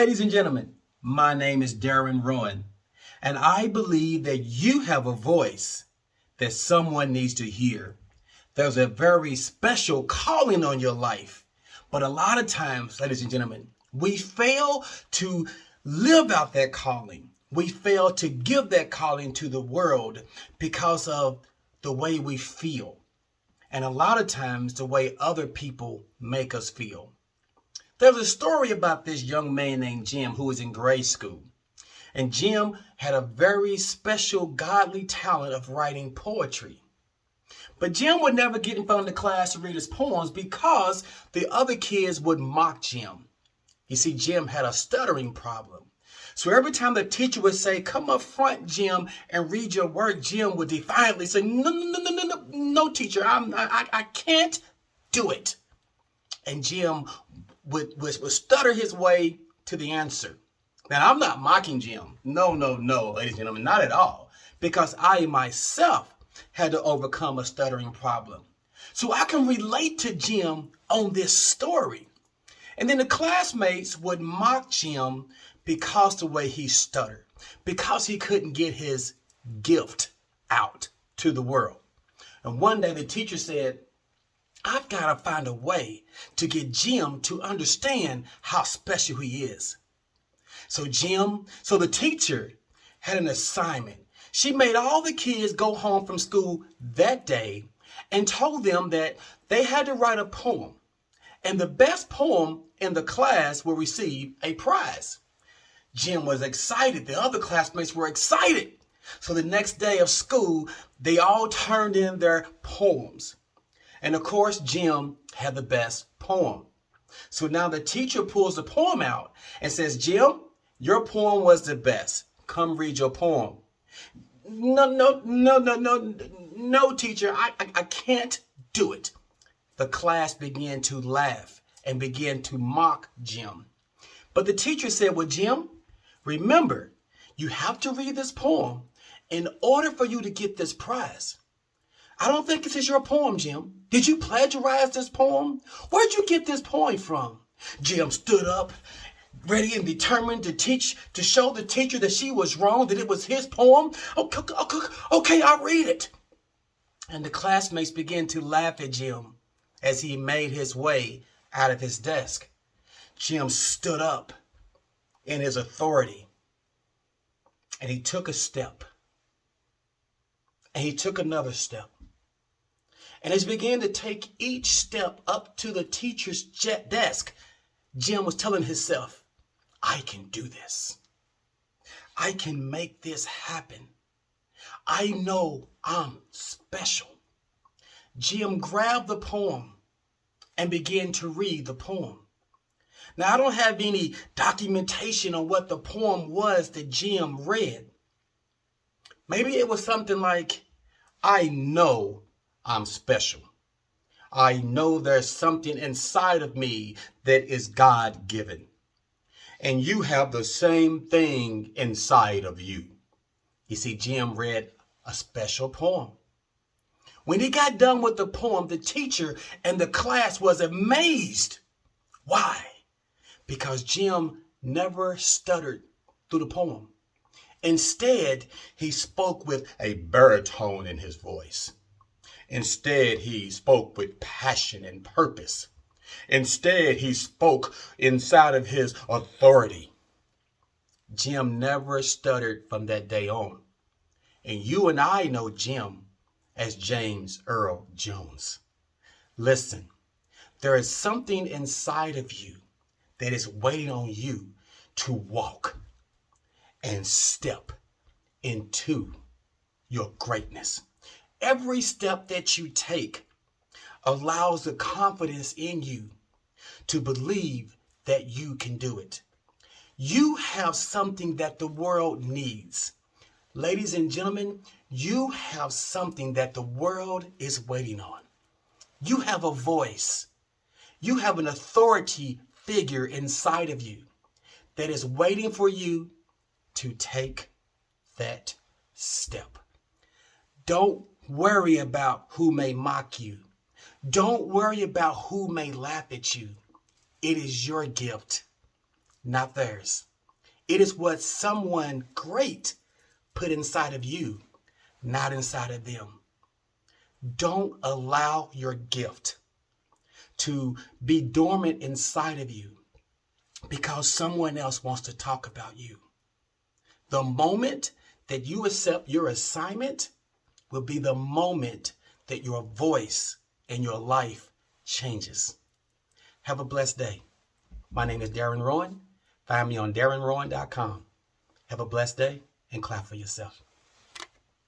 Ladies and gentlemen, my name is Darren Rowan, and I believe that you have a voice that someone needs to hear. There's a very special calling on your life, but a lot of times, ladies and gentlemen, we fail to live out that calling. We fail to give that calling to the world because of the way we feel, and a lot of times the way other people make us feel. There's a story about this young man named Jim who was in grade school. And Jim had a very special godly talent of writing poetry. But Jim would never get in front of the class to read his poems because the other kids would mock Jim. You see, Jim had a stuttering problem. So every time the teacher would say, "Come up front, Jim, and read your work," Jim would defiantly say, "No, no, no, no, no, no, no, teacher, I can't do it." And Jim would stutter his way to the answer. Now, I'm not mocking Jim. No, no, no, ladies and gentlemen, not at all. Because I myself had to overcome a stuttering problem. So I can relate to Jim on this story. And then the classmates would mock Jim because the way he stuttered, because he couldn't get his gift out to the world. And one day the teacher said, "I've got to find a way to get Jim to understand how special he is." So the teacher had an assignment. She made all the kids go home from school that day and told them that they had to write a poem. And the best poem in the class will receive a prize. Jim was excited. The other classmates were excited. So the next day of school, they all turned in their poems. And of course, Jim had the best poem. So now the teacher pulls the poem out and says, "Jim, your poem was the best. Come read your poem." "No, no, no, no, no, no, teacher, I can't do it." The class began to laugh and began to mock Jim. But the teacher said, "Well, Jim, remember, you have to read this poem in order for you to get this prize. I don't think this is your poem, Jim. Did you plagiarize this poem? Where'd you get this poem from?" Jim stood up, ready and determined to show the teacher that she was wrong, that it was his poem. Okay, I'll read it." And the classmates began to laugh at Jim as he made his way out of his desk. Jim stood up in his authority, and he took a step, and he took another step. And as he began to take each step up to the teacher's desk, Jim was telling himself, "I can do this. I can make this happen. I know I'm special." Jim grabbed the poem and began to read the poem. Now, I don't have any documentation on what the poem was that Jim read. Maybe it was something like, "I know I'm special. I know there's something inside of me that is God-given. And you have the same thing inside of you." You see, Jim read a special poem. When he got done with the poem, the teacher and the class was amazed. Why? Because Jim never stuttered through the poem. Instead, he spoke with a baritone in his voice. Instead, he spoke with passion and purpose. Instead, he spoke inside of his authority. Jim never stuttered from that day on. And you and I know Jim as James Earl Jones. Listen, there is something inside of you that is waiting on you to walk and step into your greatness. Every step that you take allows the confidence in you to believe that you can do it. You have something that the world needs. Ladies and gentlemen, you have something that the world is waiting on. You have a voice. You have an authority figure inside of you that is waiting for you to take that step. Don't worry about who may mock you. Don't worry about who may laugh at you. It is your gift. not theirs. It is what someone great put inside of you, not inside of them. Don't allow your gift to be dormant inside of you because someone else wants to talk about you. The moment that you accept your assignment will be the moment that your voice and your life changes. Have a blessed day. My name is Darren Rowan. Find me on DarrenRowan.com. Have a blessed day and clap for yourself.